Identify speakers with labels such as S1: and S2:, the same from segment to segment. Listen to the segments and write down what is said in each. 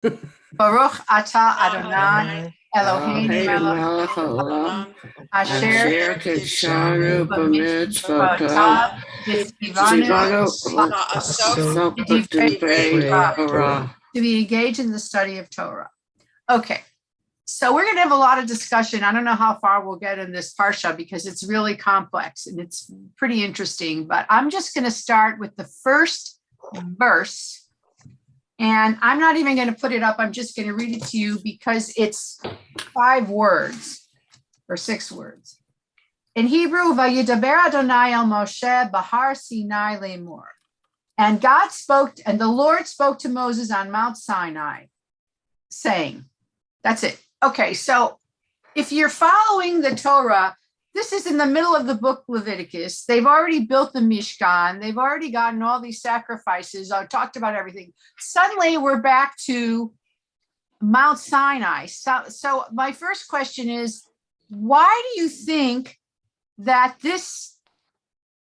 S1: Baruch atah Adonai Eloheinu melech haolam asher
S2: kitshanu b'mitzvotav v'divrei Torah.
S1: To be engaged in the study of Torah. Okay, so we're going to have a lot of discussion. I don't know how far we'll get in this Parsha because it's really complex and it's pretty interesting, but I'm just going to start with the first verse. And I'm not even going to put it up. I'm just going to read it to you because it's 5 words or 6 words. In Hebrew, Vayidaber Adonai el Moshe Behar Sinai lemor. And God spoke, and the Lord spoke to Moses on Mount Sinai, saying, that's it. Okay, so if you're following the Torah, this is in the middle of the book Leviticus. They've already built the Mishkan. They've already gotten all these sacrifices. I talked about everything. Suddenly we're back to Mount Sinai. So my first question is, why do you think that this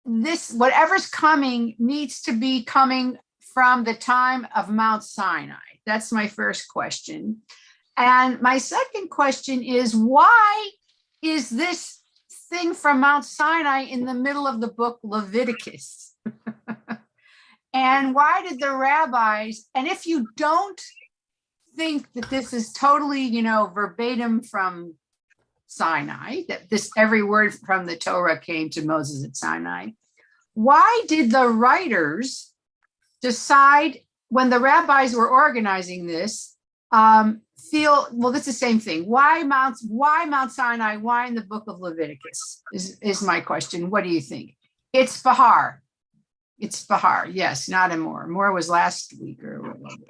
S1: whatever's coming needs to be coming from the time of Mount Sinai? That's my first question. And my second question is, why is this thing from Mount Sinai in the middle of the book Leviticus? And why did the rabbis, and if you don't think that this is totally, verbatim from Sinai, that this every word from the Torah came to Moses at Sinai, why did the writers decide when the rabbis were organizing this, it's the same thing. Why Mount Sinai? Why in the book of Leviticus is my question. What do you think? It's Behar. It's Behar. Yes, not Amor. Amor was last week or whatever.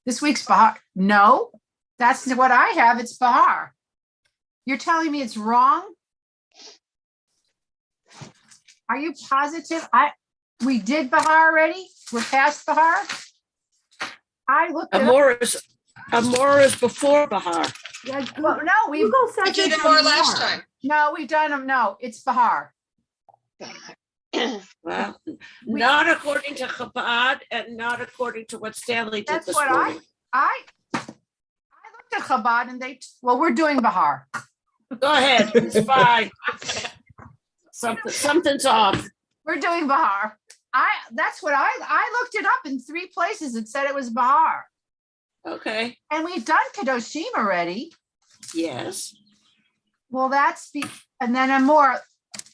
S1: This week's Behar. No, that's what I have. It's Behar. You're telling me it's wrong? Are you positive? We did Behar already? We're past Behar? I looked at
S2: Amor is before Behar.
S1: Yeah, well, no, we
S3: did Amor last time.
S1: No, we've done them. No, it's Behar.
S2: Well, not according to Chabad and not according to what Stanley did this morning.
S1: I looked at Chabad and we're doing Behar.
S2: Go ahead, it's fine. Something's off.
S1: We're doing Behar. That's what I looked it up in 3 places. It said it was Behar.
S2: Okay.
S1: And we've done Kedoshim already.
S2: Yes.
S1: Well, and then Amor.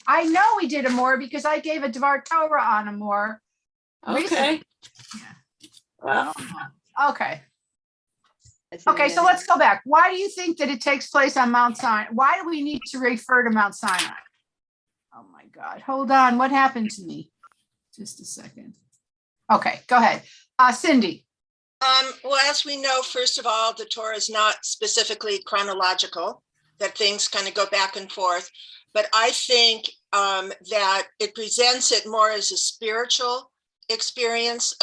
S1: I know we did Amor because I gave a Dvar Torah on Amor.
S2: Okay. Well.
S1: Okay. Okay, so let's go back. Why do you think that it takes place on Mount Sinai? Why do we need to refer to Mount Sinai? Oh my God, hold on. What happened to me? Just a second. Okay, go ahead. Cindy.
S3: Well, as we know, first of all, the Torah is not specifically chronological, that things kind of go back and forth. But I think that it presents it more as a spiritual experience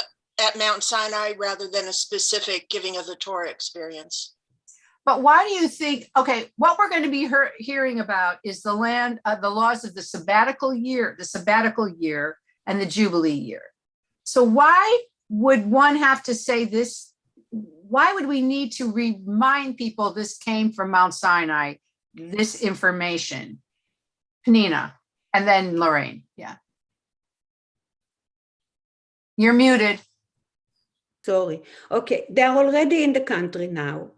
S3: at Mount Sinai rather than a specific giving of the Torah experience.
S1: But why do you think, okay, what we're going to be hearing about is the laws of the sabbatical year and the Jubilee year. So why would one have to say this? Why would we need to remind people this came from Mount Sinai, this information? Penina, and then Lorraine. Yeah. You're muted.
S4: Sorry. Okay, they're already in the country now.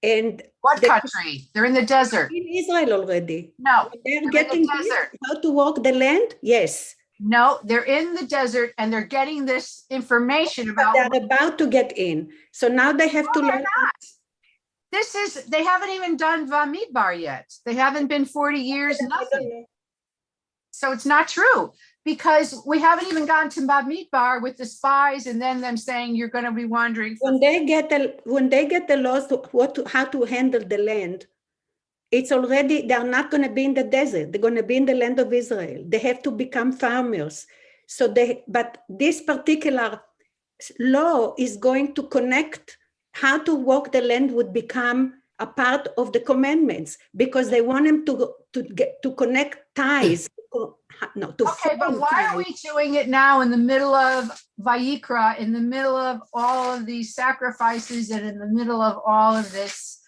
S4: And
S1: what country? They're in the desert.
S4: In Israel already.
S1: No.
S4: They're getting how to walk the land? Yes.
S1: No, they're in the desert and they're getting this information about.
S4: They're about to get in. So now they have to learn.
S1: They haven't even done Vamidbar yet. they haven't been 40 years, nothing. So it's not true because we haven't even gotten to Bamidbar with the spies and then them saying you're going to be wandering.
S4: When they get the laws how to handle the land, it's already, they're not going to be in the desert. They're going to be in the land of Israel. They have to become farmers. But this particular law is going to connect how to walk the land would become a part of the commandments because they want them to connect ties to
S1: Okay, but
S4: form
S1: why are we doing it now in the middle of Vayikra, in the middle of all of these sacrifices and in the middle of all of this?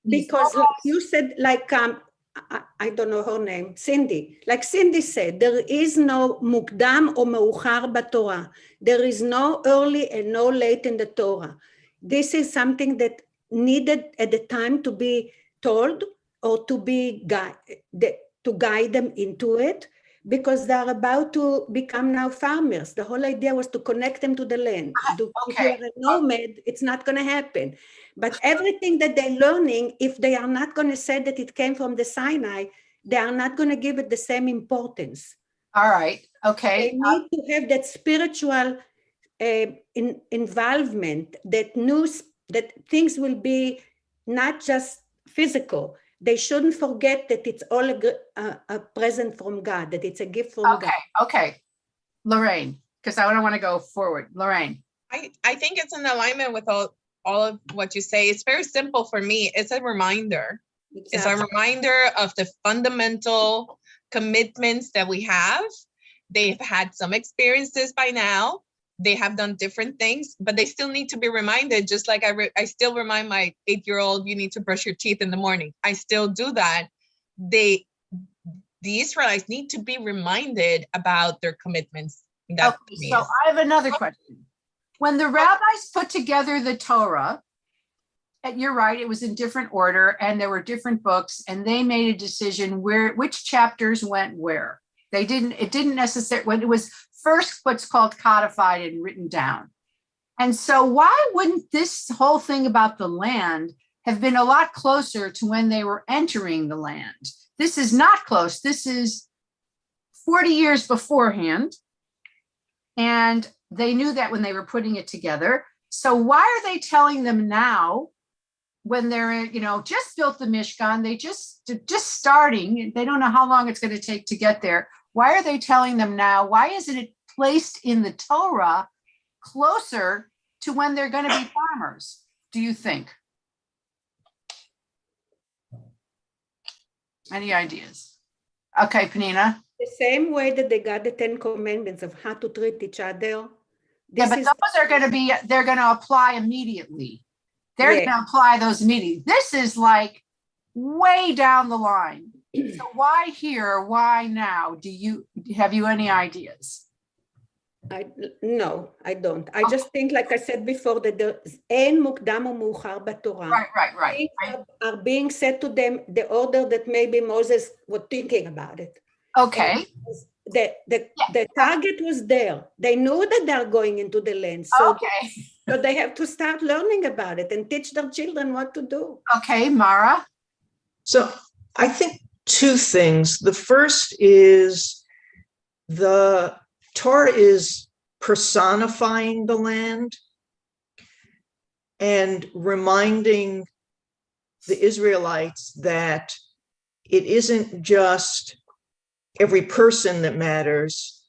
S4: Because like you said, like I don't know her name, Cindy. Like Cindy said, there is no mukdam or meuchar b'Torah. There is no early and no late in the Torah. This is something that needed at the time to be told or to be to guide them into it, because they're about to become now farmers. The whole idea was to connect them to the land. If you are a nomad, it's not going to happen. But everything that they're learning, if they are not going to say that it came from the Sinai, they are not going to give it the same importance.
S1: All right. Okay.
S4: They need to have that spiritual involvement, that things will be not just physical. They shouldn't forget that it's all a present from God, that it's a gift from God.
S1: Okay. Lorraine, because I don't want to go forward. Lorraine.
S5: I think it's in alignment with all of what you say. It's very simple for me. It's a reminder. Exactly. It's a reminder of the fundamental commitments that we have. They've had some experiences by now. They have done different things, but they still need to be reminded, just like I still remind my 8-year-old, you need to brush your teeth in the morning. I still do that. The Israelites need to be reminded about their commitments. So
S1: I have another question. When the rabbis put together the Torah, and you're right, it was in different order and there were different books, and they made a decision which chapters went where. It didn't necessarily, when it was first what's called codified and written down. And so why wouldn't this whole thing about the land have been a lot closer to when they were entering the land? This is not close. This is 40 years beforehand. And they knew that when they were putting it together. So why are they telling them now when they're, just built the Mishkan, they just starting, they don't know how long it's going to take to get there. Why are they telling them now? Why isn't it placed in the Torah closer to when they're going to be farmers, do you think? Any ideas? Okay, Penina.
S4: The same way that they got the 10 commandments of how to treat each other.
S1: Those are going to they're going to apply immediately. They're going to apply those immediately. This is like way down the line. So why here? Why now? Have you any ideas?
S4: No, I don't. I just think, like I said before, that there ain't mukdam or meuchar b'Torah.
S1: Right.
S4: Things are being said to them, the order that maybe Moses was thinking about it.
S1: Okay.
S4: The target was there. They knew that they're going into the land. So, so they have to start learning about it and teach their children what to do.
S1: Okay, Mara.
S6: So I think two things. The first is the Torah is personifying the land and reminding the Israelites that it isn't just every person that matters,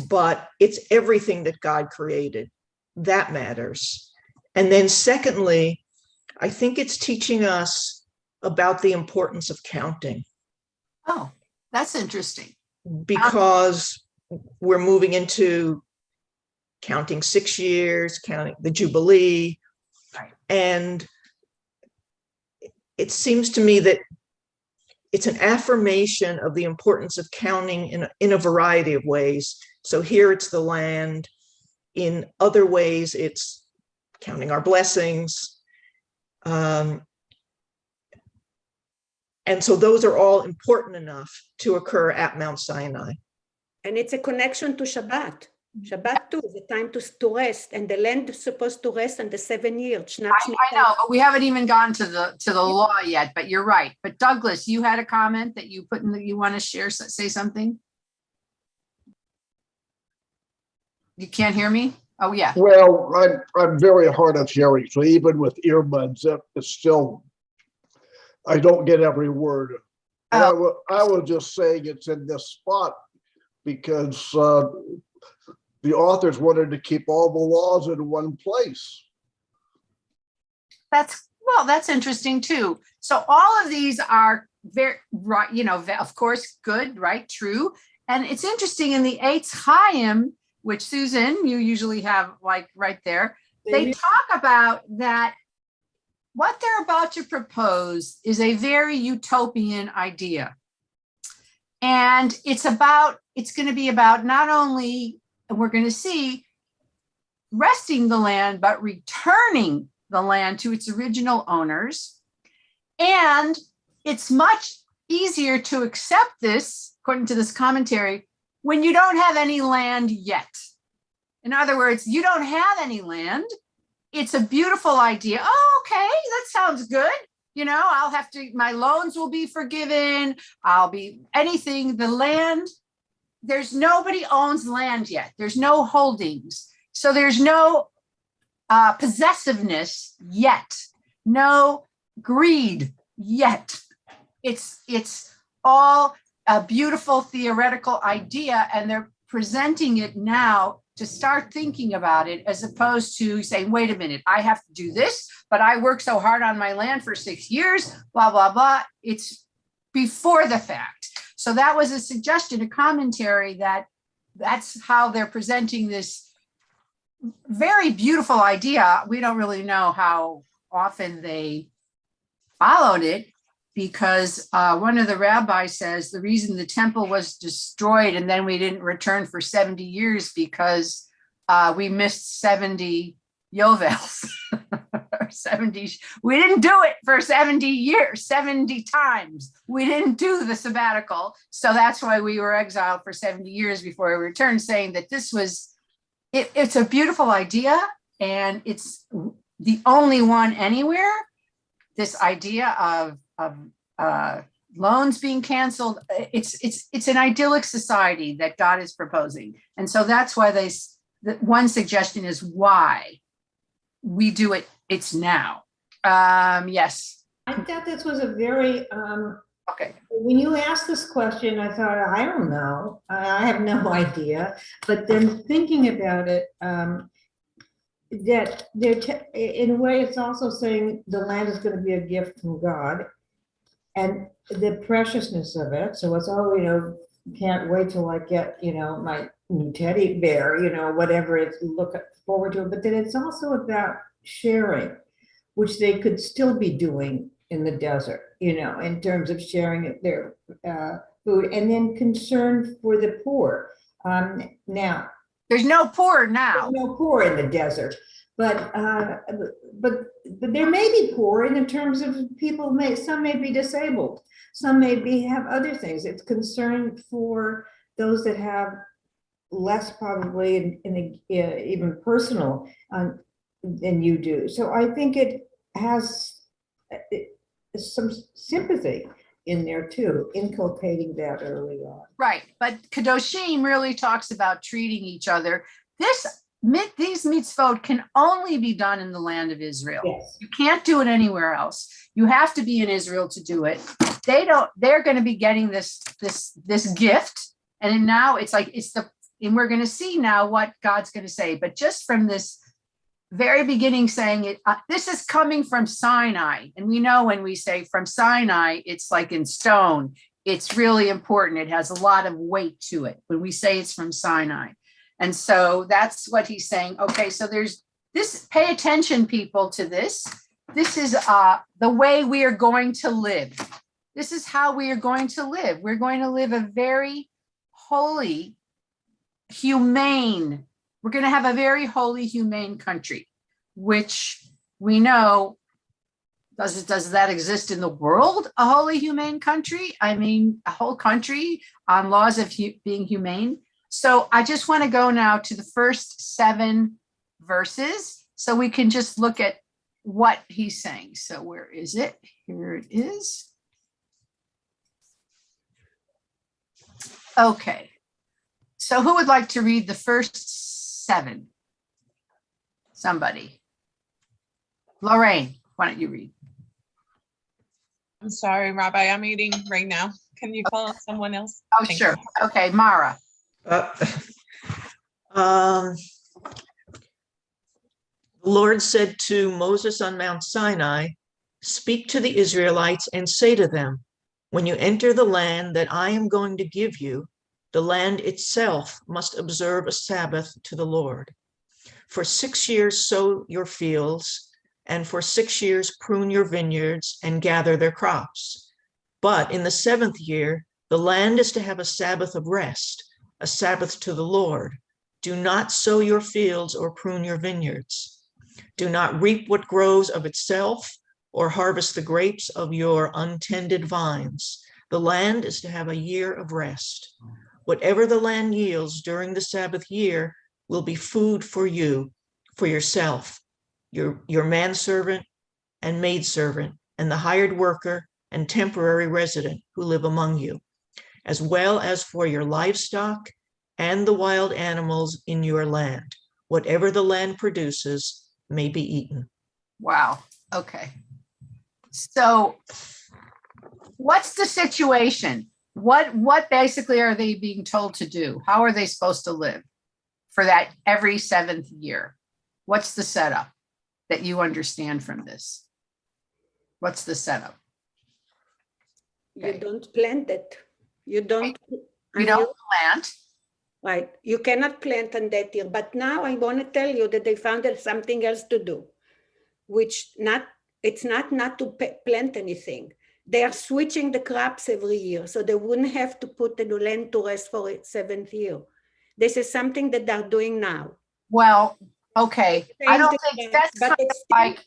S6: but it's everything that God created that matters. And then secondly, I think it's teaching us about the importance of counting.
S1: Oh, that's interesting.
S6: Because we're moving into counting 6 years, counting the Jubilee.
S1: Right.
S6: And it seems to me that it's an affirmation of the importance of counting in a variety of ways. So here it's the land. In other ways, it's counting our blessings. And so those are all important enough to occur at Mount Sinai.
S4: And it's a connection to Shabbat. Shabbat too is a time to rest, and the land is supposed to rest in the 7 years.
S1: I know, but we haven't even gotten to the law yet. But you're right. But Douglas, you had a comment that you put in that you want to share. Say something. You can't hear me? Oh yeah.
S7: Well, I'm very hard of hearing, so even with earbuds, it's still. I don't get every word. Oh. I was just saying it's in this spot because the authors wanted to keep all the laws in one place.
S1: Well, that's interesting too. So all of these are very, right, of course, good, right, true. And it's interesting in the Eitz Chaim, which Susan, you usually have like right there, they talk about that what they're about to propose is a very utopian idea. And it's going to be about not only, and we're going to see, resting the land, but returning the land to its original owners. And it's much easier to accept this, according to this commentary, when you don't have any land yet. In other words, you don't have any land. It's a beautiful idea. Oh, okay, that sounds good. My loans will be forgiven. I'll be anything. The land, there's nobody owns land yet. There's no holdings. So there's no possessiveness yet. No greed yet. It's all a beautiful theoretical idea, and they're presenting it now to start thinking about it, as opposed to saying, wait a minute, I have to do this, but I worked so hard on my land for 6 years, blah, blah, blah. It's before the fact. So that was a suggestion, a commentary, that's how they're presenting this very beautiful idea. We don't really know how often they followed it, because one of the rabbis says the reason the temple was destroyed and then we didn't return for 70 years because we missed 70 Yovels. 70. We didn't do it for 70 years, 70 times. We didn't do the sabbatical. So that's why we were exiled for 70 years before we returned, saying that this was, it's a beautiful idea, and it's the only one anywhere. This idea of loans being canceled, it's an idyllic society that God is proposing. And so that's why one suggestion is why we do it. It's now. Yes.
S8: I thought this was a very,
S1: okay.
S8: When you asked this question, I thought, I don't know. I have no idea. But then thinking about it, that in a way, it's also saying the land is going to be a gift from God, and the preciousness of it. So it's all, can't wait till I get, my new teddy bear, whatever it's, look forward to it. But then it's also about sharing, which they could still be doing in the desert, in terms of sharing their food, and then concern for the poor. Now,
S1: there's no poor now.
S8: There's no poor in the desert, but there may be poor in terms of people. Some may be disabled, some may have other things. It's concern for those that have less, probably in even personal than you do. So I think it has some sympathy in there too, inculcating that early on.
S1: Right, but Kedoshim really talks about treating each other. These mitzvot can only be done in the land of Israel.
S8: Yes.
S1: You can't do it anywhere else. You have to be in Israel to do it. They're going to be getting this gift, and now and we're going to see now what God's going to say. But just from this very beginning, saying it, this is coming from Sinai, and we know when we say from Sinai, it's like in stone. It's really important. It has a lot of weight to it when we say it's from Sinai. And so that's what he's saying. Okay, so there's this, pay attention, people, to this. This is the way we are going to live. This is how we are going to live. We're going to live a very holy, humane, we're going to have a very holy, humane country, which we know, does that exist in the world, a holy, humane country? I mean, a whole country on laws of being humane. So I just want to go now to the first 7 verses so we can just look at what he's saying. So where is it? Here it is. Okay. So who would like to read the first 7? Somebody. Lorraine, why don't you read?
S5: I'm sorry, Rabbi, I'm eating right now. Can you call someone else?
S1: Oh, thank sure. You. Okay, Mara.
S6: The Lord said to Moses on Mount Sinai, Speak to the Israelites and say to them, when you enter the land that I am going to give you, the land itself must observe a Sabbath to the Lord. For 6 years sow your fields, and for 6 years prune your vineyards and gather their crops. But in the 7th year, the land is to have a Sabbath of rest, a Sabbath to the Lord. Do not sow your fields or prune your vineyards. Do not reap what grows of itself or harvest the grapes of your untended vines. The land is to have a year of rest. Whatever the land yields during the Sabbath year will be food for you, for yourself, your manservant and maidservant, and the hired worker and temporary resident who live among you, as well as for your livestock and the wild animals in your land. Whatever the land produces may be eaten.
S1: Wow. Okay. So what's the situation? What basically are they being told to do? How are they supposed to live for that every 7th year? What's the setup that you understand from this? What's the setup?
S4: You don't plant it. You don't
S1: Plant.
S4: Right. You cannot plant on that year. But now I want to tell you that they found something else to do, which it's not to plant anything. They are switching the crops every year, so they wouldn't have to put the land to rest for its 7th year. This is something that they're doing now.
S1: Well, okay. I don't think that's
S4: but
S1: kind
S4: it's
S1: of like,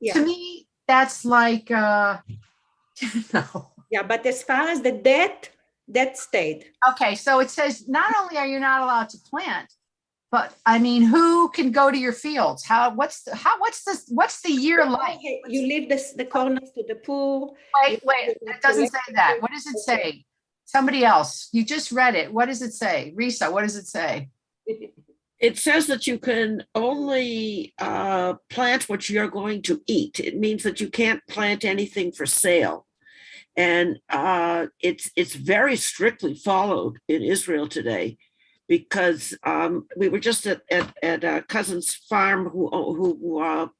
S4: yeah.
S1: to me, that's like, no.
S4: Yeah, but as far as the debt, that stayed.
S1: Okay, so it says not only are you not allowed to plant, but I mean, who can go to your fields? What's the year like?
S4: You leave the corners to the poor.
S1: Wait, it doesn't say that. What does it say? Somebody else, you just read it. What does it say? Risa, what does it say?
S2: It says that you can only plant what you're going to eat. It means that you can't plant anything for sale. And it's very strictly followed in Israel today, because we were just at a cousin's farm who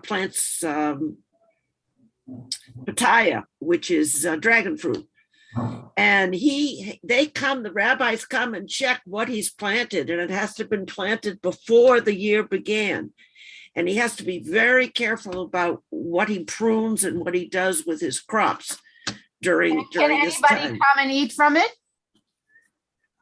S2: plants pitaya, which is dragon fruit. And the rabbis come and check what he's planted, and it has to have been planted before the year began. And he has to be very careful about what he prunes and what he does with his crops during this time. Can
S1: anybody come and eat from it?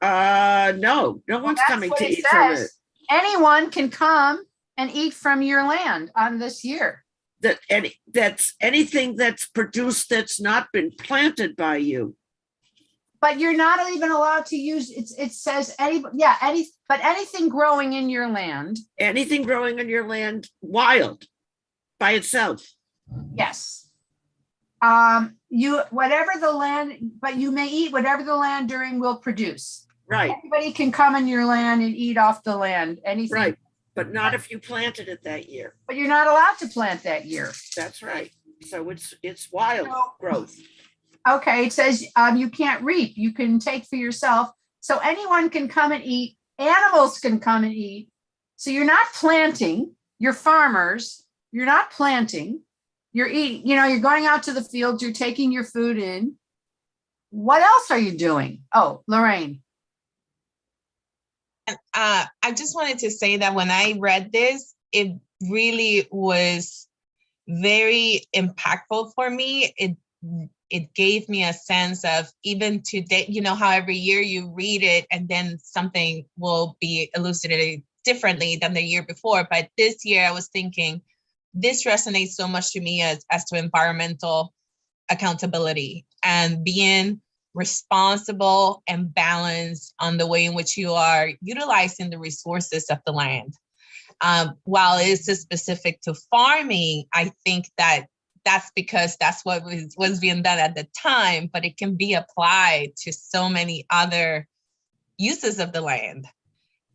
S2: No one's coming to eat from it.
S1: Anyone can come and eat from your land on this year.
S2: That's anything that's produced that's not been planted by you.
S1: But you're not even allowed to use it says anything growing in your land.
S2: Anything growing in your land wild by itself.
S1: Yes. You may eat whatever the land during will produce.
S2: Right.
S1: Everybody can come in your land and eat off the land. Anything.
S2: Right. But not if you planted it that year.
S1: But you're not allowed to plant that year.
S2: That's right. So it's wild growth.
S1: Okay, it says you can't reap. You can take for yourself. So anyone can come and eat. Animals can come and eat. So you're not planting. You're farmers. You're not planting. You're eating. You're going out to the fields. You're taking your food in. What else are you doing? Oh, Lorraine.
S5: I just wanted to say that when I read this, it really was very impactful for me. It gave me a sense of, even today, how every year you read it and then something will be elucidated differently than the year before. But this year I was thinking, this resonates so much to me as to environmental accountability and being responsible and balanced on the way in which you are utilizing the resources of the land. While it's specific to farming, I think that's because that's what was being done at the time, but it can be applied to so many other uses of the land.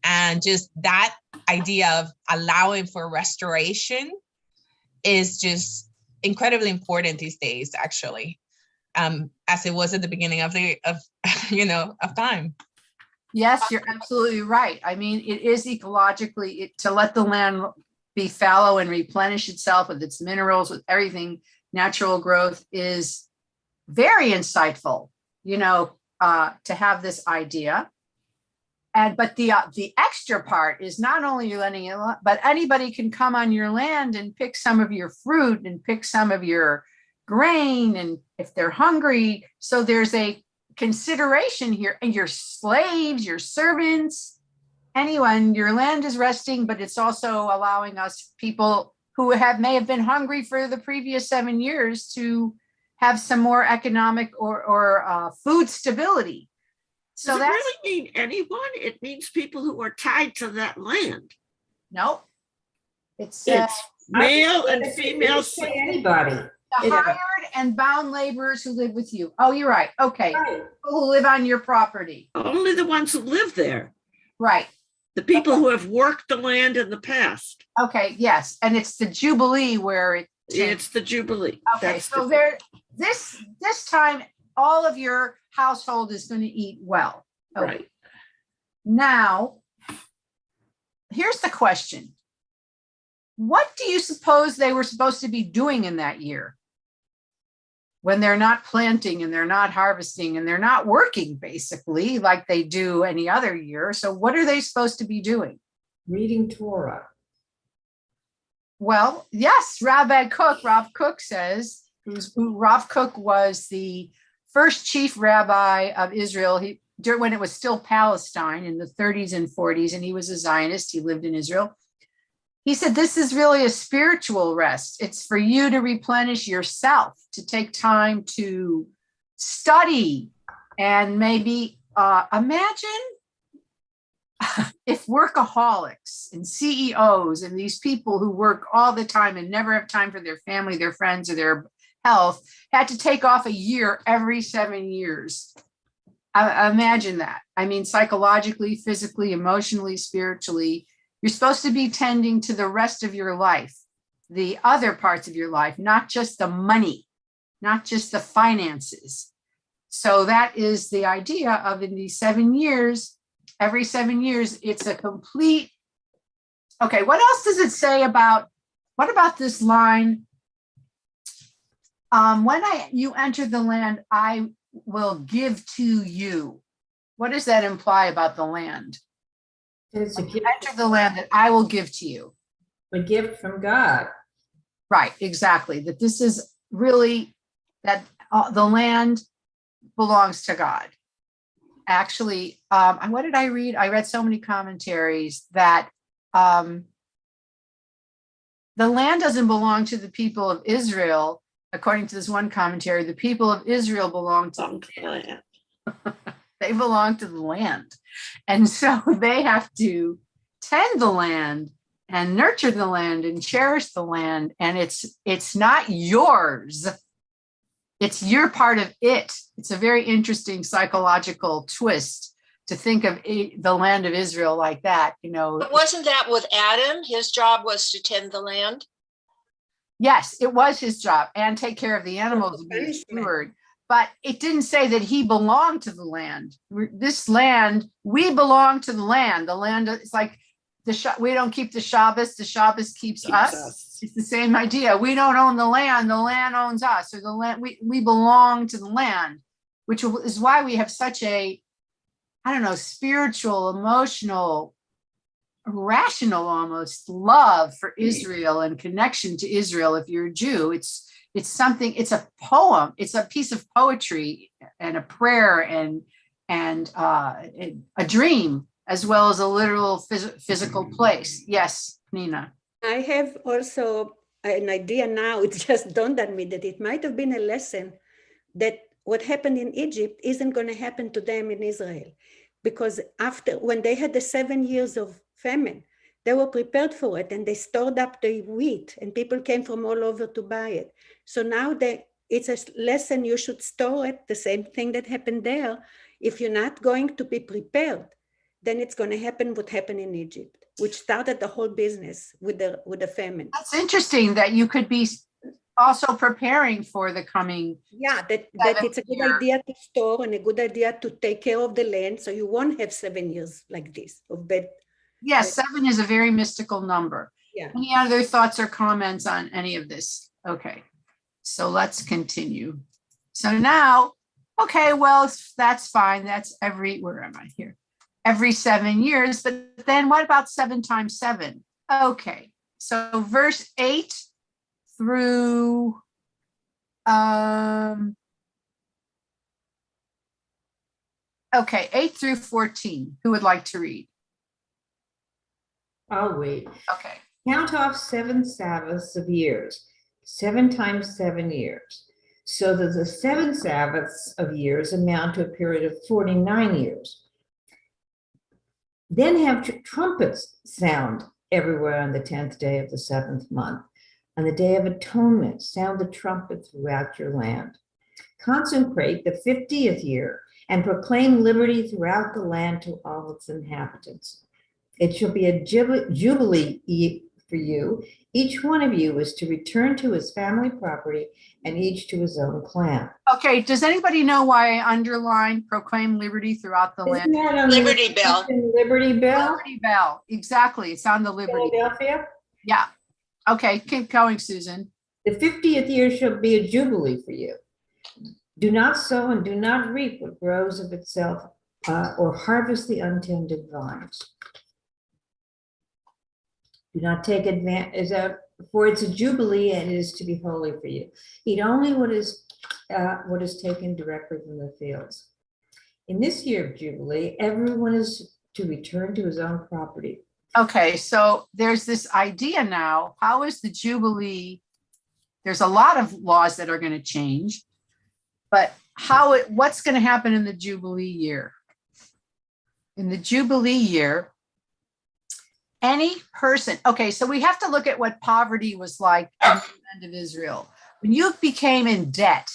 S5: And just that idea of allowing for restoration is just incredibly important these days, actually, as it was at the beginning of time.
S1: Yes, you're absolutely right. I mean, it is ecologically to let the land be fallow and replenish itself with its minerals, with everything. natural growth is very insightful, to have this idea. But the extra part is not only you're letting it, but anybody can come on your land and pick some of your fruit and pick some of your grain, and if they're hungry. So there's a consideration here, and your slaves, your servants, anyone, your land is resting, but it's also allowing us, people who may have been hungry for the previous 7 years, to have some more economic or food stability. So
S2: Does it
S1: that's
S2: really mean anyone? It means people who are tied to that land.
S1: no. It's
S2: It's male and
S8: It
S2: female.
S8: could say anybody.
S1: the hired and bound laborers who live with you. Oh, you're right. Okay.
S8: Right.
S1: People who live on your property.
S2: Only the ones who live there.
S1: Right.
S2: The people who have worked the land in the past.
S1: Okay. Yes. And it's the Jubilee where it changed.
S2: It's the Jubilee.
S1: Okay.
S2: That's
S1: So
S2: the-
S1: this time, all of your household is going to eat well. Okay.
S2: Right.
S1: Now, here's the question. What do you suppose they were supposed to be doing in that year, when they're not planting and they're not harvesting and they're not working, basically, like they do any other year? So what are they supposed to be doing?
S8: Reading Torah.
S1: Well, yes, Rav Kook says, Rav Kook was the first chief rabbi of Israel when it was still Palestine in the 30s and 40s, and he was a Zionist. He lived in Israel. He said, this is really a spiritual rest. It's for you to replenish yourself, to take time to study, and maybe imagine if workaholics and CEOs and these people who work all the time and never have time for their family, their friends, or their health had to take off a year every 7 years. Imagine that. I mean, psychologically, physically, emotionally, spiritually, you're supposed to be tending to the rest of your life, the other parts of your life, not just the money, not just the finances. So that is the idea of, in these 7 years, every 7 years, it's a complete. Okay, what else does it say what about this line? When you enter the land, I will give to you. What does that imply about the land?
S8: It's a gift,
S1: Enter the land that I will give to you.
S8: a gift from God.
S1: Right, exactly. That this is really, that the land belongs to God. Actually, what did I read? I read so many commentaries that the land doesn't belong to the people of Israel. According to this one commentary, the people of Israel belong to the land. They belong to the land. And so they have to tend the land and nurture the land and cherish the land. And it's not yours. It's your part of it. It's a very interesting psychological twist to think of the land of Israel like that,
S3: But wasn't that with Adam? His job was to tend the land.
S1: Yes, it was his job, and take care of the animals and be a steward. But it didn't say that he belonged to the land. This land, we belong to the land. The land, it's like we don't keep the Shabbos. The Shabbos keeps us. It's the same idea. We don't own the land owns us, or the land, we belong to the land, which is why we have such a, spiritual, emotional, rational almost love for Israel and connection to Israel. If you're a Jew, it's something, it's a poem, it's a piece of poetry and a prayer and a dream, as well as a literal physical place. Yes, Nina.
S4: I have also an idea now, it just dawned on me that it might have been a lesson that what happened in Egypt isn't going to happen to them in Israel. Because when they had the 7 years of famine, they were prepared for it and they stored up the wheat and people came from all over to buy it. So now it's a lesson, you should store it, the same thing that happened there. If you're not going to be prepared, then it's going to happen what happened in Egypt, which started the whole business with the famine.
S1: That's interesting that you could be also preparing for the coming.
S4: Yeah, that it's a good idea to store and a good idea to take care of the land, so you won't have 7 years like this of bad.
S1: Yes, 7 is a very mystical number.
S4: Yeah.
S1: Any other thoughts or comments on any of this? Okay. so let's continue. So now, okay, well, that's fine. That's where am I here? Every 7 years. But then what about 7 times 7? Okay, so verse 8 through okay, 8 through 14. Who would like to read?
S8: I'll read.
S1: Okay.
S8: Count off 7 Sabbaths of years, 7 times 7 years, so that the 7 Sabbaths of years amount to a period of 49 years. Then have trumpets sound everywhere on the 10th day of the 7th month. On the Day of Atonement, sound the trumpet throughout your land. Consecrate the 50th year and proclaim liberty throughout the land to all its inhabitants. It shall be a jubilee for you. Each one of you is to return to his family property and each to his own clan.
S1: Okay, does anybody know why I underlined proclaim liberty throughout the land?
S8: Isn't that on
S3: Liberty Bell.
S8: Liberty Bell?
S1: Liberty Bell, exactly. It's on the Liberty.
S8: Philadelphia?
S1: Yeah. Okay, keep going, Susan.
S8: The 50th year shall be a jubilee for you. Do not sow and do not reap what grows of itself, or harvest the untended vines. Do not take advantage of, for it's a jubilee and it is to be holy for you. Eat only what is taken directly from the fields. In this year of jubilee, everyone is to return to his own property.
S1: Okay, so there's this idea now. How is the Jubilee? There's a lot of laws that are going to change, but what's going to happen in the Jubilee year? In the Jubilee year, any person, okay, so we have to look at what poverty was like in the land of Israel. When you became in debt,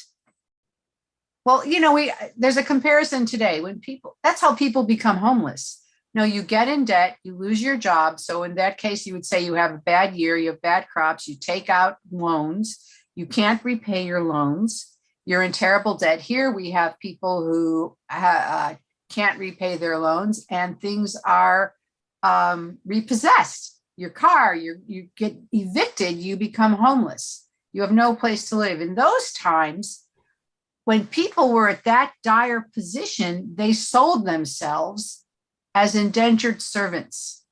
S1: well, you know, there's a comparison today when that's how people become homeless. No, you get in debt, you lose your job. So in that case, you would say you have a bad year, you have bad crops, you take out loans, you can't repay your loans, you're in terrible debt. Here we have people who can't repay their loans and things are repossessed. Your car, you get evicted, you become homeless. You have no place to live. In those times, when people were at that dire position, they sold themselves as indentured servants.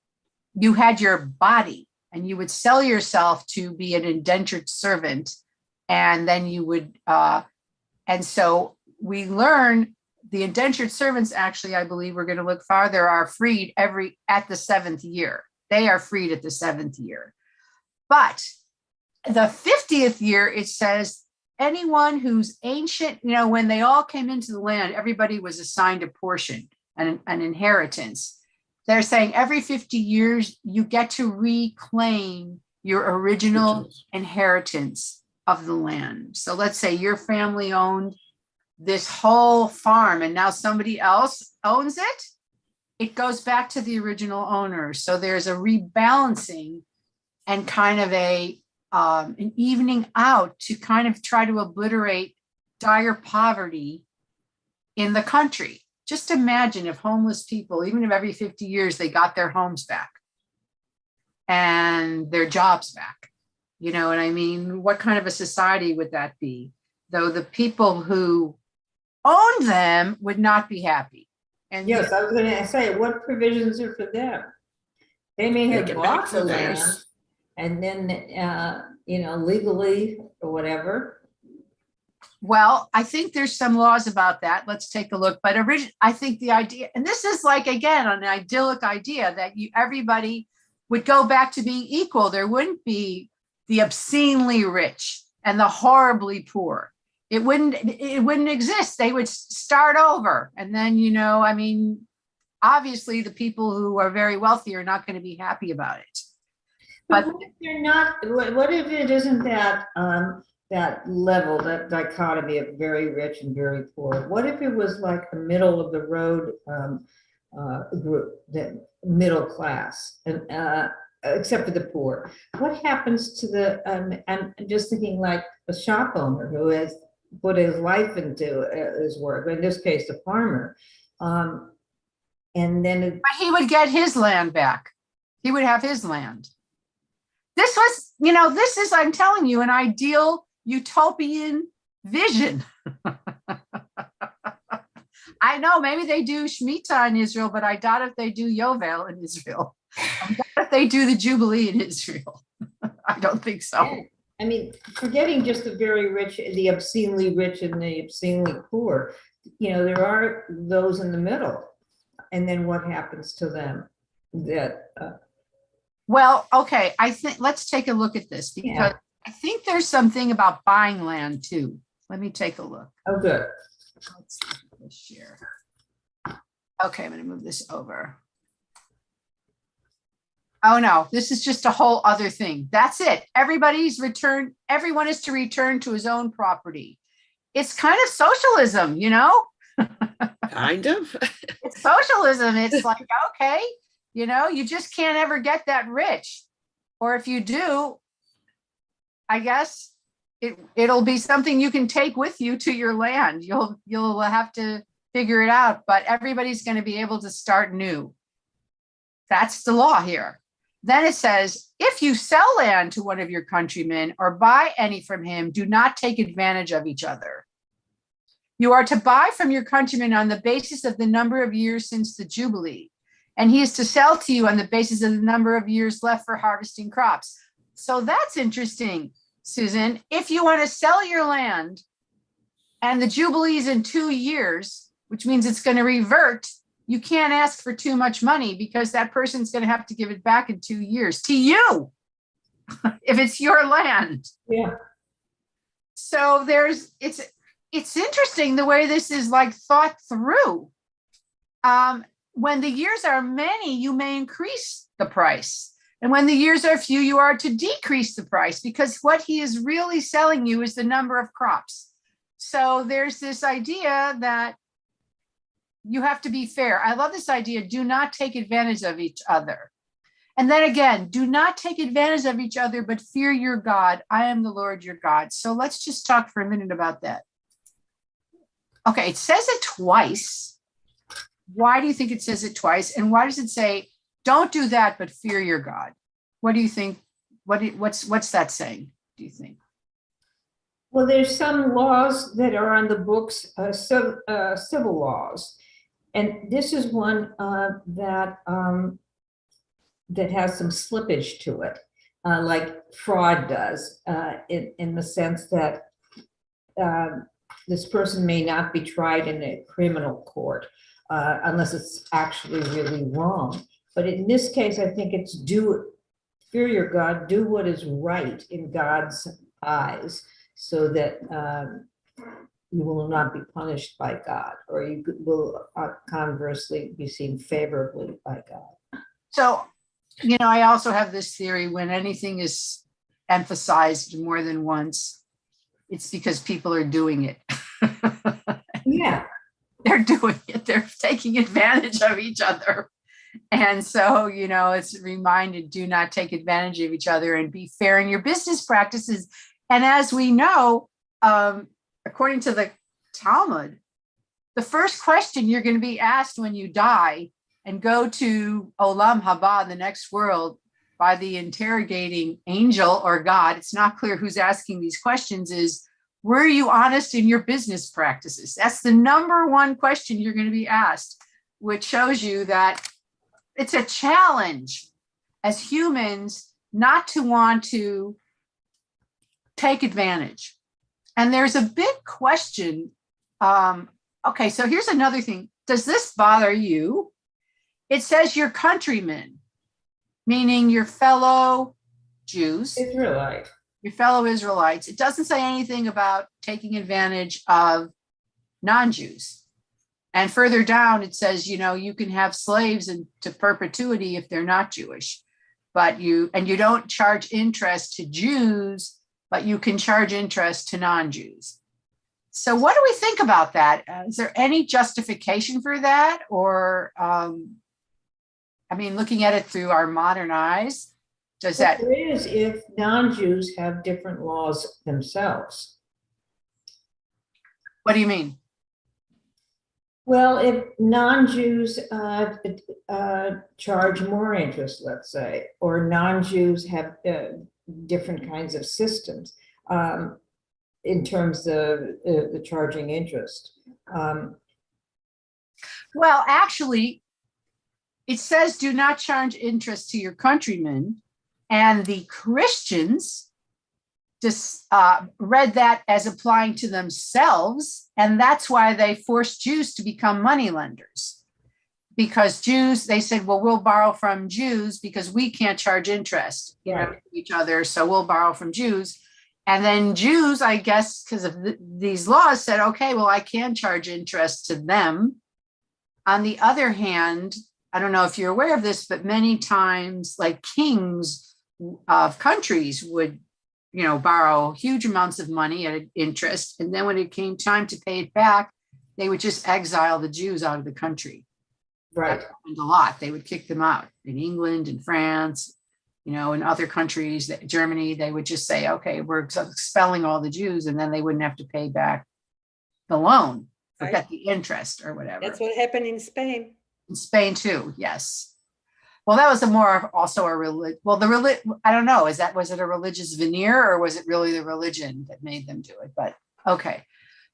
S1: You had your body and you would sell yourself to be an indentured servant. And then you would, and so we learn the indentured servants, actually, I believe we're going to look farther, are freed at the 7th year. They are freed at the 7th year. But the 50th year, it says anyone who's ancient, you know, when they all came into the land, everybody was assigned a portion. An inheritance. They're saying every 50 years, you get to reclaim your original inheritance of the land. So let's say your family owned this whole farm and now somebody else owns it. It goes back to the original owner. So there's a rebalancing and kind of an evening out to kind of try to obliterate dire poverty in the country. Just imagine if homeless people, even if every 50 years they got their homes back and their jobs back. You know what I mean? What kind of a society would that be? Though the people who owned them would not be happy. And
S8: yes, I was going to say, what provisions are for them? They may have bought the land and then, legally or whatever.
S1: Well, I think there's some laws about that. Let's take a look. But I think the idea, and this is like, again, an idyllic idea that everybody would go back to being equal. There wouldn't be the obscenely rich and the horribly poor. It wouldn't exist. They would start over. And then, obviously the people who are very wealthy are not going to be happy about it.
S8: But what if they're not, what if it isn't that, that level, that dichotomy of very rich and very poor? What if it was like the middle of the road group, the middle class, and except for the poor? What happens to the, I'm just thinking like a shop owner who has put his life into his work, in this case, the farmer. And then
S1: but he would get his land back. He would have his land. This was, this is, I'm telling you, an ideal utopian vision. I know maybe they do Shemitah in Israel, but I doubt if they do Yovel in Israel. I doubt if they do the Jubilee in Israel. I don't think so.
S8: Yeah. I mean, forgetting just the very rich, the obscenely rich and the obscenely poor, there are those in the middle. And then what happens to them?
S1: Well, okay, I think let's take a look at this because
S8: Yeah.
S1: I think there's something about buying land too. Let me take a look.
S8: Oh, good.
S1: Let's look at this here. Okay, I'm going to move this over. Oh no, this is just a whole other thing. That's it. Everyone is to return to his own property. It's kind of socialism,
S2: Kind of.
S1: It's socialism. It's like, okay, you just can't ever get that rich. Or if you do, I guess it'll be something you can take with you to your land. You'll have to figure it out, but everybody's going to be able to start new. That's the law here. Then it says, if you sell land to one of your countrymen or buy any from him, do not take advantage of each other. You are to buy from your countryman on the basis of the number of years since the Jubilee, and he is to sell to you on the basis of the number of years left for harvesting crops. So that's interesting, Susan. If you want to sell your land and the Jubilee is in 2 years, which means it's going to revert, you can't ask for too much money because that person's going to have to give it back in 2 years to you if it's your land.
S8: Yeah.
S1: So it's interesting the way this is like thought through. When the years are many, you may increase the price. And when the years are few, you are to decrease the price because what he is really selling you is the number of crops. So there's this idea that you have to be fair. I love this idea. Do not take advantage of each other. And then again, do not take advantage of each other, but fear your God. I am the Lord your God. So let's just talk for a minute about that. Okay, it says it twice. Why do you think it says it twice? And why does it say, don't do that, but fear your God? What do you think? What's that saying, do you think?
S8: Well, there's some laws that are on the books, civil laws. And this is one that has some slippage to it, like fraud does, in the sense that this person may not be tried in a criminal court unless it's actually really wrong. But in this case, I think it's fear your God, do what is right in God's eyes, so that you will not be punished by God, or you will conversely be seen favorably by God.
S1: So, I also have this theory: when anything is emphasized more than once, it's because people are doing it.
S8: Yeah.
S1: They're doing it. They're taking advantage of each other. And so, it's reminded, do not take advantage of each other and be fair in your business practices. And as we know, according to the Talmud, the first question you're going to be asked when you die and go to Olam Haba, the next world, by the interrogating angel or God, it's not clear who's asking these questions, is, were you honest in your business practices? That's the number one question you're going to be asked, which shows you that it's a challenge as humans not to want to take advantage. And there's a big question. Okay, so here's another thing. Does this bother you? It says your countrymen, meaning your fellow Jews.
S8: Israelite.
S1: Your fellow Israelites. It doesn't say anything about taking advantage of non-Jews. And further down, it says, you can have slaves into perpetuity if they're not Jewish, but you don't charge interest to Jews, but you can charge interest to non-Jews. So what do we think about that? Is there any justification for that? Or, looking at it through our modern eyes, does that?
S8: There is if non-Jews have different laws themselves.
S1: What do you mean?
S8: Well, if non-Jews charge more interest, let's say, or non-Jews have different kinds of systems, in terms of the charging interest.
S1: Well, actually, it says do not charge interest to your countrymen. And the Christians just read that as applying to themselves. And that's why they forced Jews to become moneylenders. Because Jews, they said, well, we'll borrow from Jews because we can't charge interest, to each other. So we'll borrow from Jews. And then Jews, I guess, because of these laws said, okay, well, I can charge interest to them. On the other hand, I don't know if you're aware of this, but many times like kings of countries would, borrow huge amounts of money at interest. And then when it came time to pay it back, they would just exile the Jews out of the country.
S8: Right.
S1: That happened a lot. They would kick them out in England and France, in other countries, Germany, they would just say, okay, we're expelling all the Jews, and then they wouldn't have to pay back the loan, forget the interest or whatever.
S4: That's what happened in Spain.
S1: In Spain too, yes. Well, that was also a religion. Well, I don't know. Was it a religious veneer, or was it really the religion that made them do it? But okay.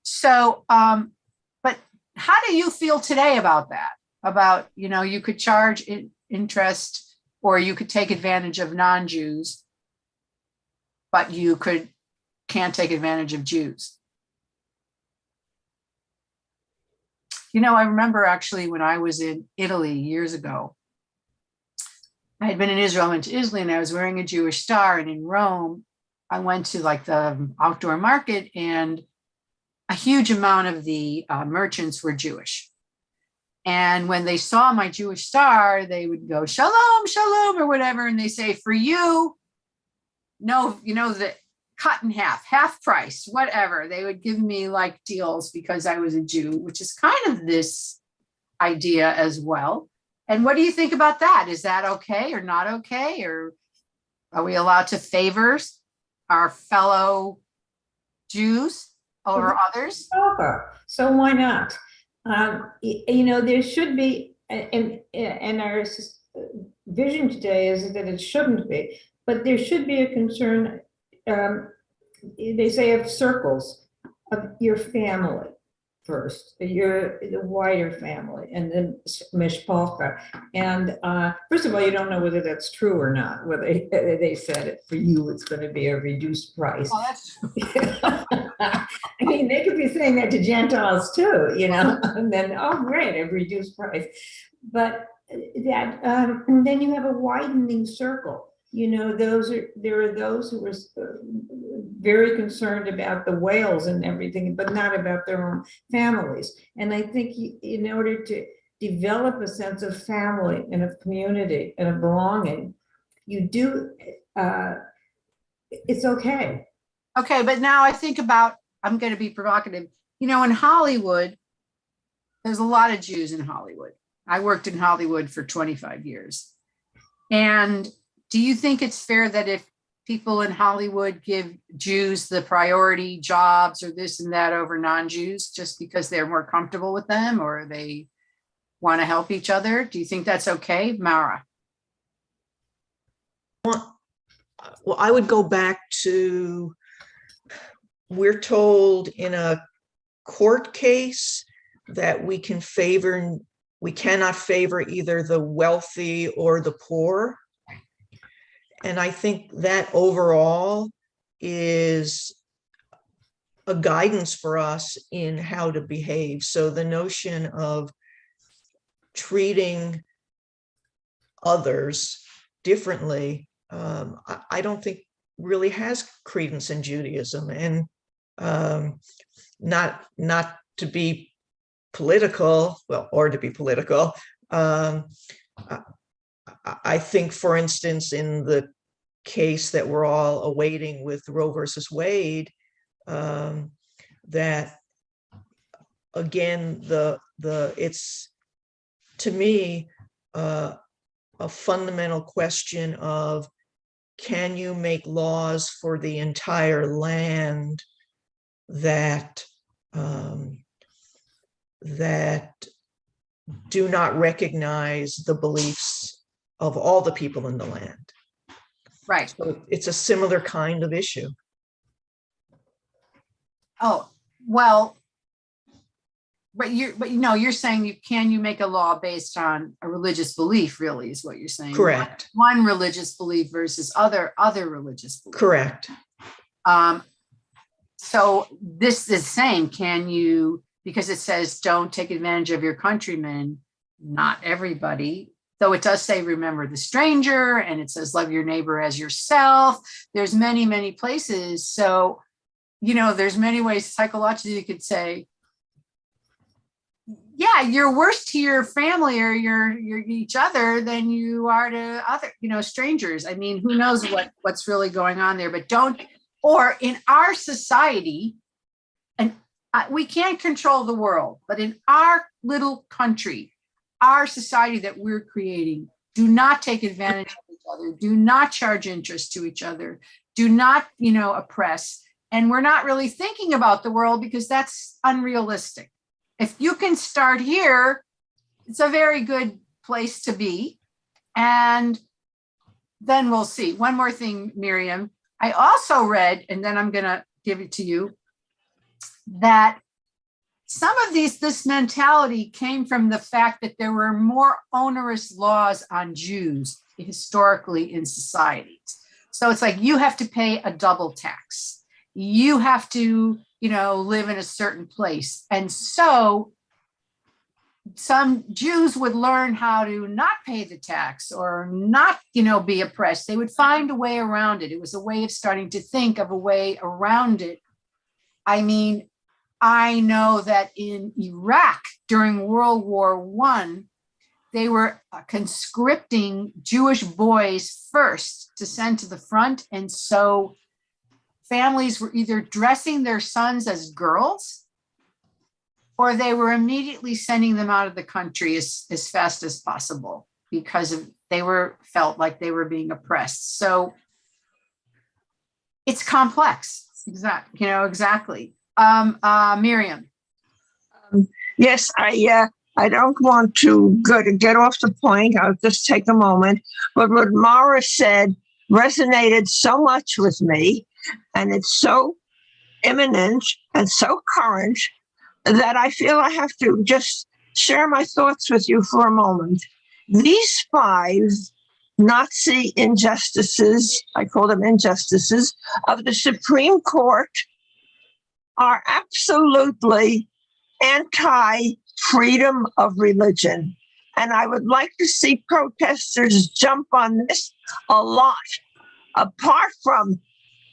S1: So, but how do you feel today about that? About, you could charge interest, or you could take advantage of non-Jews, but you can't take advantage of Jews. I remember actually when I was in Italy years ago, I had been in Israel, I went to Italy, and I was wearing a Jewish star. And in Rome, I went to like the outdoor market, and a huge amount of the merchants were Jewish. And when they saw my Jewish star, they would go, shalom, shalom, or whatever. And they say, for you, no, the cut in half price, whatever. They would give me like deals because I was a Jew, which is kind of this idea as well. And what do you think about that? Is that okay or not okay? Or are we allowed to favor our fellow Jews over others?
S8: So why not? There should be, and our vision today is that it shouldn't be, but there should be a concern, they say, of circles of your family first, the wider family, and then mishpacha. And first of all, you don't know whether that's true or not, whether they said it for you, it's going to be a reduced price.
S1: Oh, that's
S8: I mean, they could be saying that to Gentiles too, and then, oh, great, a reduced price. But that, and then you have a widening circle. There are those who are very concerned about the whales and everything, but not about their own families. And I think in order to develop a sense of family and of community and of belonging, you do, it's okay.
S1: Okay, but now I think about, I'm going to be provocative. In Hollywood, there's a lot of Jews in Hollywood. I worked in Hollywood for 25 years. And do you think it's fair that if people in Hollywood give Jews the priority jobs or this and that over non-Jews just because they're more comfortable with them or they want to help each other? Do you think that's okay, Mara?
S6: Well, I would go back to, we're told in a court case that we cannot favor either the wealthy or the poor. And I think that overall is a guidance for us in how to behave. So the notion of treating others differently, I don't think really has credence in Judaism. And not to be political, or to be political, I think, for instance, in the case that we're all awaiting with Roe versus Wade, that again, it's, to me, a fundamental question of, can you make laws for the entire land that do not recognize the beliefs of all the people in the land?
S1: Right.
S6: So it's a similar kind of issue.
S1: Oh, well, but you're saying can you make a law based on a religious belief, really, is what you're saying.
S6: Correct.
S1: One religious belief versus other religious beliefs.
S6: Correct.
S1: So this is saying, can you, because it says don't take advantage of your countrymen, not everybody, though it does say remember the stranger, and it says love your neighbor as yourself. There's many, many places. So, there's many ways psychologically you could say, yeah, you're worse to your family or your each other than you are to other, strangers. I mean, who knows what's really going on there, but don't, or in our society, and we can't control the world, but in our little country, our society that we're creating, do not take advantage of each other, do not charge interest to each other, do not, oppress. And we're not really thinking about the world because that's unrealistic. If you can start here, it's a very good place to be. And then we'll see. One more thing, Miriam. I also read, and then I'm going to give it to you, that some of this mentality came from the fact that there were more onerous laws on Jews historically in societies. So it's like you have to pay a double tax. You have to, live in a certain place. And so some Jews would learn how to not pay the tax or not, be oppressed. They would find a way around it. It was a way of starting to think of a way around it. I mean, I know that in Iraq during World War I, they were conscripting Jewish boys first to send to the front. And so families were either dressing their sons as girls, or they were immediately sending them out of the country as fast as possible because felt like they were being oppressed. So it's complex. Exactly. Miriam.
S9: Yes, I don't want to get off the point. I'll just take a moment. But what Mara said resonated so much with me, and it's so imminent and so current that I feel I have to just share my thoughts with you for a moment. These 5 Nazi injustices, I call them injustices, of the Supreme Court are absolutely anti-freedom of religion. And I would like to see protesters jump on this a lot, apart from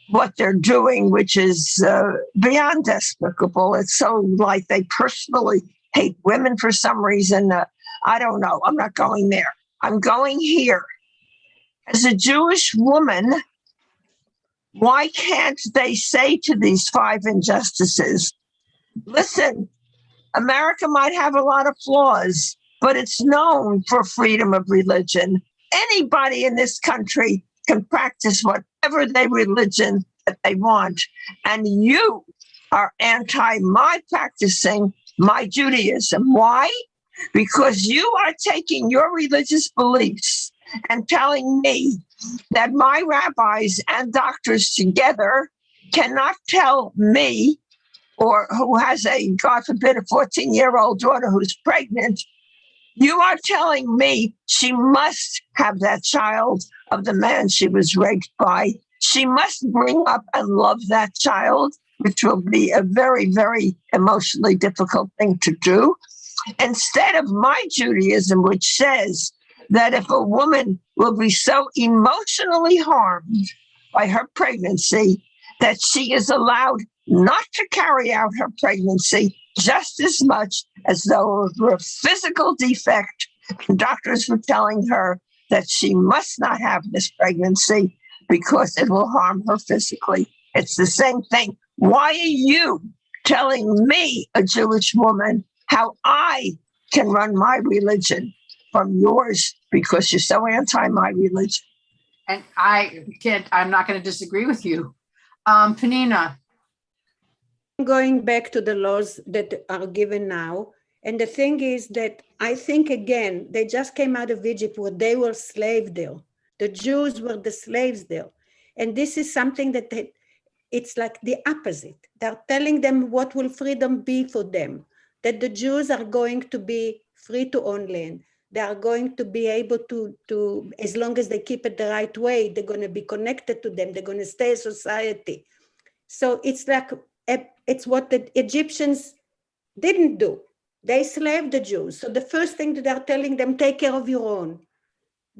S9: what they're doing, which is beyond despicable. It's so like they personally hate women for some reason. I don't know. I'm not going there. I'm going here. As a Jewish woman, why can't they say to these 5 injustices, listen, America might have a lot of flaws, but it's known for freedom of religion. Anybody in this country can practice whatever religion that they want. And you are my practicing my Judaism. Why? Because you are taking your religious beliefs and telling me that my rabbis and doctors together cannot tell me, or who has God forbid, a 14-year-old daughter who's pregnant, you are telling me she must have that child of the man she was raped by. She must bring up and love that child, which will be a very, very emotionally difficult thing to do. Instead of my Judaism, which says that if a woman will be so emotionally harmed by her pregnancy that she is allowed not to carry out her pregnancy just as much as though it were a physical defect, and doctors were telling her that she must not have this pregnancy because it will harm her physically. It's the same thing. Why are you telling me, a Jewish woman, how I can run my religion from yours because you're so anti my religion?
S1: And I'm not going to disagree with you. Penina.
S4: Going back to the laws that are given now. And the thing is that I think, again, they just came out of Egypt where they were slaves there. The Jews were the slaves there. And this is something that It's like the opposite. They're telling them what will freedom be for them, that the Jews are going to be free to own land. They are going to be able to, as long as they keep it the right way, they're going to be connected to them. They're going to stay in society. So it's like, it's what the Egyptians didn't do. They slaved the Jews. So the first thing that they're telling them, take care of your own.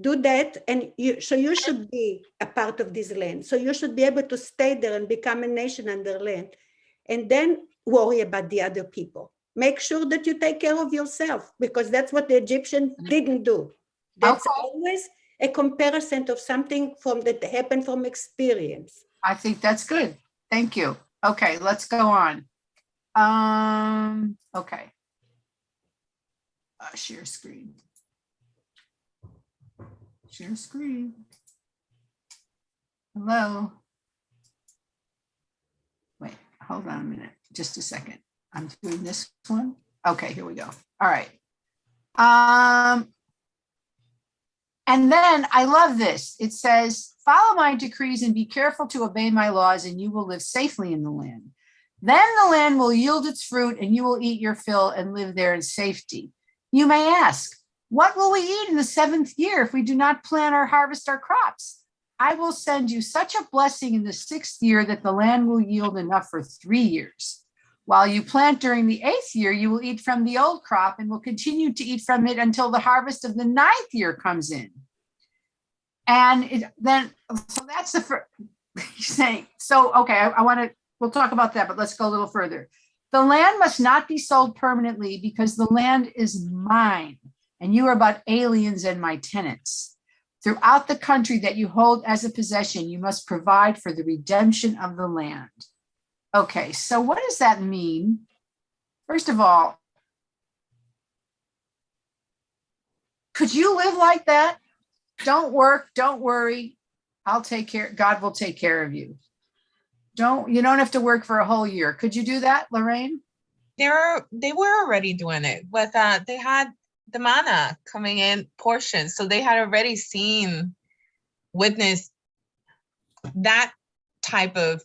S4: Do that, and you should be a part of this land. So you should be able to stay there and become a nation under land, and then worry about the other people. Make sure that you take care of yourself, because that's what the Egyptians didn't do. That's always a comparison of something that happened from experience.
S1: I think that's good. Thank you. Okay, let's go on. Okay. Share screen. Share screen. Hello. Wait, hold on a minute. Just a second. I'm doing this one. Okay, here we go. All right. And then I love this. It says, follow my decrees and be careful to obey my laws, and you will live safely in the land. Then the land will yield its fruit, and you will eat your fill and live there in safety. You may ask, what will we eat in the 7th year if we do not plant or harvest our crops? I will send you such a blessing in the 6th year that the land will yield enough for 3 years. While you plant during the 8th year, you will eat from the old crop and will continue to eat from it until the harvest of the 9th year comes in. And so that's the first saying. So, okay, we'll talk about that, but let's go a little further. The land must not be sold permanently because the land is mine, and you are but aliens and my tenants. Throughout the country that you hold as a possession, you must provide for the redemption of the land. Okay, so what does that mean? First of all, could you live like that? Don't work, don't worry. I'll take care. God will take care of you. You don't have to work for a whole year. Could you do that, Lorraine?
S5: They were already doing it, but they had the manna coming in portions, so they had already witnessed that type of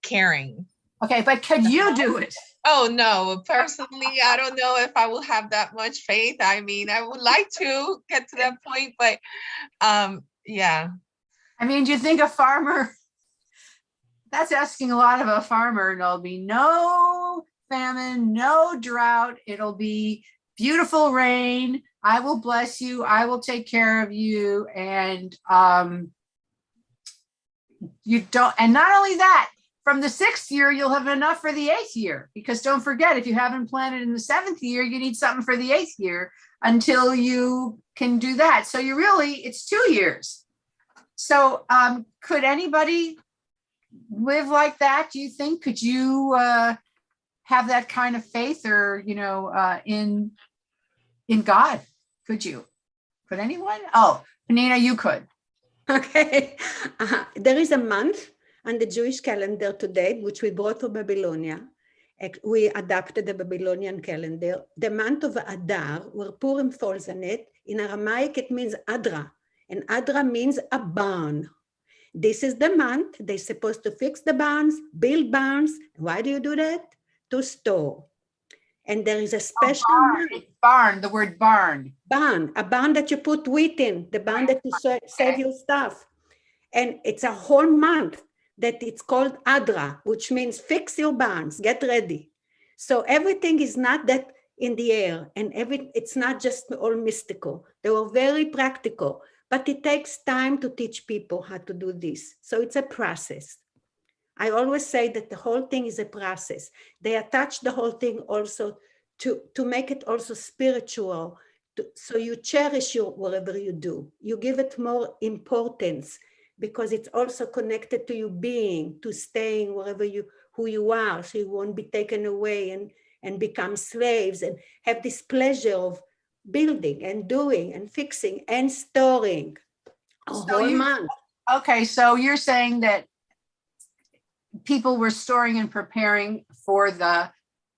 S5: caring.
S1: Okay, but could you do it?
S5: Oh no, personally, I don't know if I will have that much faith. I mean, I would like to get to that point, but yeah.
S1: I mean, do you think a farmer? That's asking a lot of a farmer. There'll be no famine, no drought. It'll be beautiful rain. I will bless you. I will take care of you. And you don't, and not only that, from the 6th year, you'll have enough for the 8th year, because don't forget, if you haven't planted in the 7th year, you need something for the 8th year until you can do that. So it's 2 years. So could anybody live like that? Do you think? Could you have that kind of faith, or in God? Could you? Could anyone? Oh, Penina, you could.
S4: Okay, there is a month on the Jewish calendar today, which we brought from Babylonia. We adapted the Babylonian calendar. The month of Adar, where Purim falls on it. In Aramaic, it means Adra, and Adra means a barn. This is the month they're supposed to fix the barns, build barns. Why do you do that? To store. And there is a special
S1: barn, the word barn.
S4: Barn, a barn that you put wheat in, the barn that you save your stuff. And it's a whole month that it's called Adra, which means fix your barns, get ready. So everything is not that in the air, and it's not just all mystical. They were very practical, but it takes time to teach people how to do this. So it's a process. I always say that the whole thing is a process. They attach the whole thing also to make it also spiritual. So you cherish whatever you do. You give it more importance because it's also connected to you being, to staying wherever who you are, so you won't be taken away and become slaves and have this pleasure of building and doing and fixing and storing a whole month.
S1: Okay, so you're saying that people were storing and preparing for the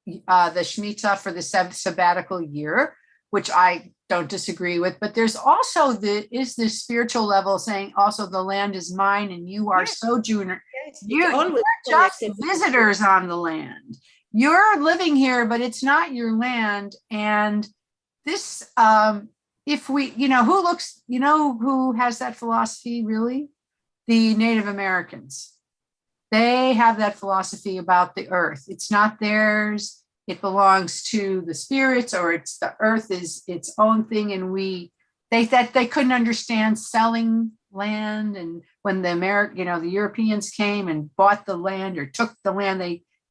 S1: Shemitah for the sabbatical year, which I don't disagree with, but there's also this spiritual level saying also the land is mine and you are sojourner.
S4: It's
S1: You're
S4: always
S1: just
S4: connected to
S1: visitors on the land. You're living here, but it's not your land. And this, if we, who has that philosophy really? The Native Americans. They have that philosophy about the earth. It's not theirs. It belongs to the spirits, or it's the earth is its own thing. And they couldn't understand selling land. And when the Europeans came and bought the land or took the land,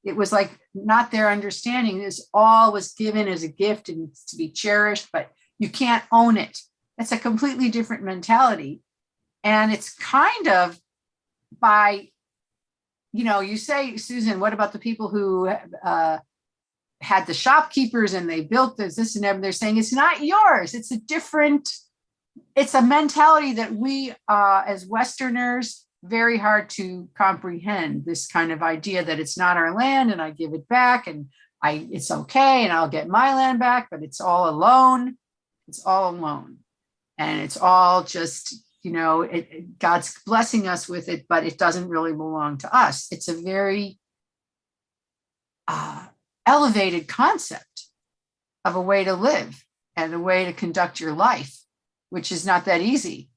S1: it was like not their understanding. This all was given as a gift and to be cherished, but you can't own it. That's a completely different mentality. And it's kind of by, you say, Susan, what about the people who had the shopkeepers and they built this and everything? They're saying it's not yours. It's a mentality that we as Westerners, very hard to comprehend, this kind of idea that it's not our land and I give it back and it's okay and I'll get my land back, but it's all alone. It's all alone. And it's all just, God's blessing us with it, but it doesn't really belong to us. It's a very elevated concept of a way to live and a way to conduct your life, which is not that easy.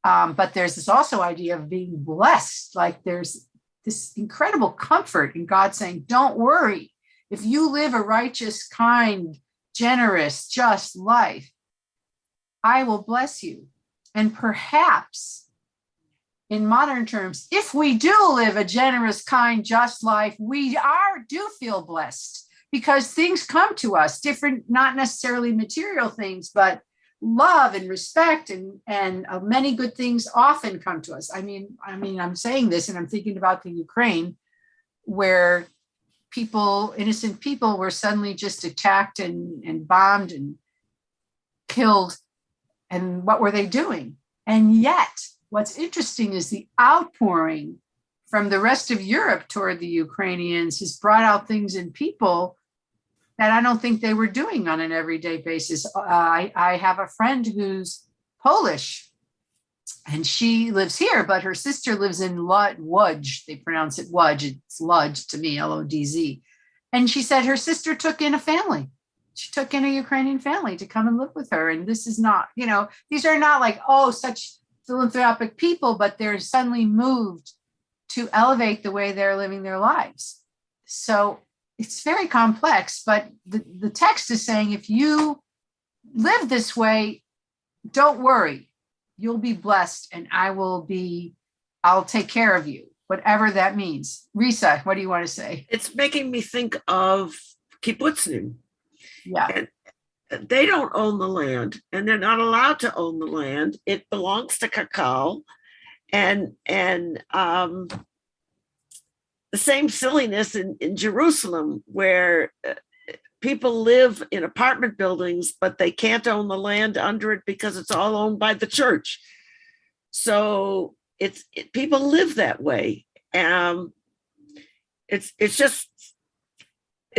S1: But there's this also idea of being blessed. Like there's this incredible comfort in God saying, don't worry. If you live a righteous, kind, generous, just life, I will bless you. And perhaps in modern terms, if we do live a generous, kind, just life, we do feel blessed because things come to us, different, not necessarily material things, but love and respect and many good things often come to us. I mean, I'm saying this and I'm thinking about the Ukraine, where innocent people were suddenly just attacked and bombed and killed. And what were they doing? And yet, what's interesting is the outpouring from the rest of Europe toward the Ukrainians has brought out things in people that I don't think they were doing on an everyday basis. I have a friend who's Polish, and she lives here, but her sister lives in Łódź. They pronounce it Łódź. It's Lodz to me, Lodz. And she said her sister took in a family. She took in a Ukrainian family to come and live with her. And this is not, these are not like, such philanthropic people, but they're suddenly moved to elevate the way they're living their lives. So it's very complex, but the text is saying, if you live this way, don't worry, you'll be blessed and I'll take care of you, whatever that means. Risa, what do you want to say?
S2: It's making me think of kibbutzim.
S1: Yeah.
S2: And they don't own the land and they're not allowed to own the land. It belongs to Kakao. And the same silliness in Jerusalem, where people live in apartment buildings, but they can't own the land under it because it's all owned by the church. So people live that way. It's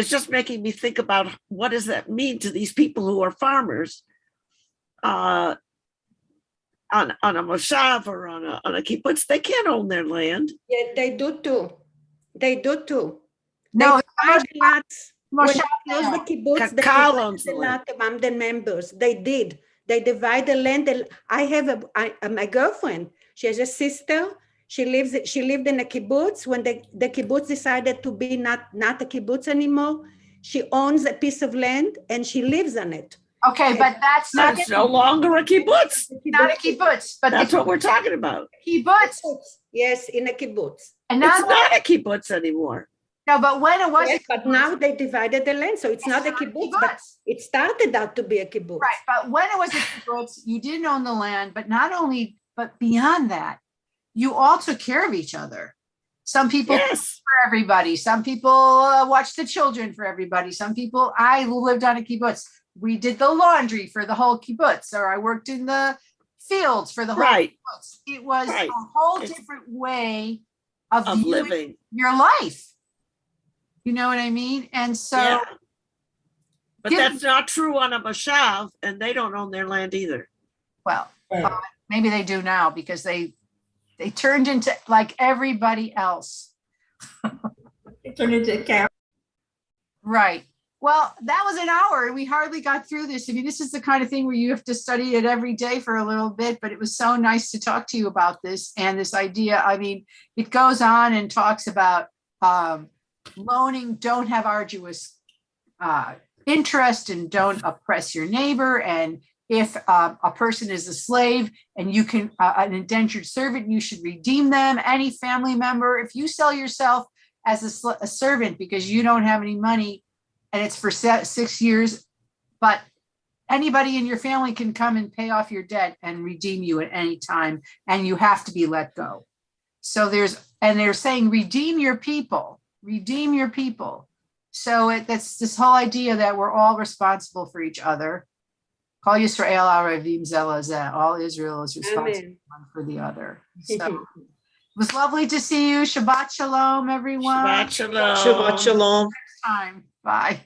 S2: just making me think about what does that mean to these people who are farmers on a moshav or on a kibbutz. They can't own their land.
S4: Yeah, they do too.
S1: No,
S4: When
S1: moshav,
S4: they closed the kibbutz, they
S2: Kakao
S4: divided
S2: owns the
S4: the
S2: land.
S4: land among the members. They did. They divide the land. I have my girlfriend. She has a sister. She lived in a kibbutz. When the kibbutz decided to be not a kibbutz anymore, she owns a piece of land and she lives on it.
S1: okay, but that's not
S2: It's no longer a kibbutz.
S1: not a kibbutz, but
S2: That's
S1: the
S2: what we're talking about.
S1: kibbutz,
S4: Yes, in a kibbutz.
S1: and
S2: It's
S1: not
S2: not a kibbutz anymore.
S1: no, but when it was
S4: Yes, but now they divided the land, so it's not a kibbutz, but
S1: kibbutz.
S4: it started out to be a kibbutz.
S1: Right, but when it was a kibbutz, you didn't own the land, but not only, but beyond that, you all took care of each other. Some people
S2: Yes.
S1: for everybody. Some people watched the children for everybody. Some people, I lived on a kibbutz. We did the laundry for the whole kibbutz, or I worked in the fields for the whole
S2: Right.
S1: kibbutz. It was
S2: Right.
S1: a whole
S2: It's-
S1: different way of
S2: Of
S1: viewing
S2: living.
S1: your life. You know what I mean? And so,
S2: Yeah. But
S1: Yeah.
S2: that's not true on a moshav, and they don't own their land either.
S1: well,
S8: Right.
S1: maybe they do now because they They turned into like everybody else.
S8: It turned into a cat.
S1: Right. Well, that was an hour. We hardly got through this. I mean, this is the kind of thing where you have to study it every day for a little bit, but it was so nice to talk to you about this and this idea. I mean, it goes on and talks about loaning, don't have arduous interest, and don't oppress your neighbor. And if a person is a slave and you can, an indentured servant, you should redeem them. Any family member, if you sell yourself as a servant because you don't have any money, and it's for 6 years, but anybody in your family can come and pay off your debt and redeem you at any time, and you have to be let go. So they're saying, redeem your people, redeem your people. So that's this whole idea that we're all responsible for each other. Kol Yisrael arevim ze lezeh. All Israel is responsible one for the other. So it was lovely to see you. Shabbat shalom, everyone.
S2: Shabbat shalom.
S6: Shabbat shalom.
S1: Next time. Bye.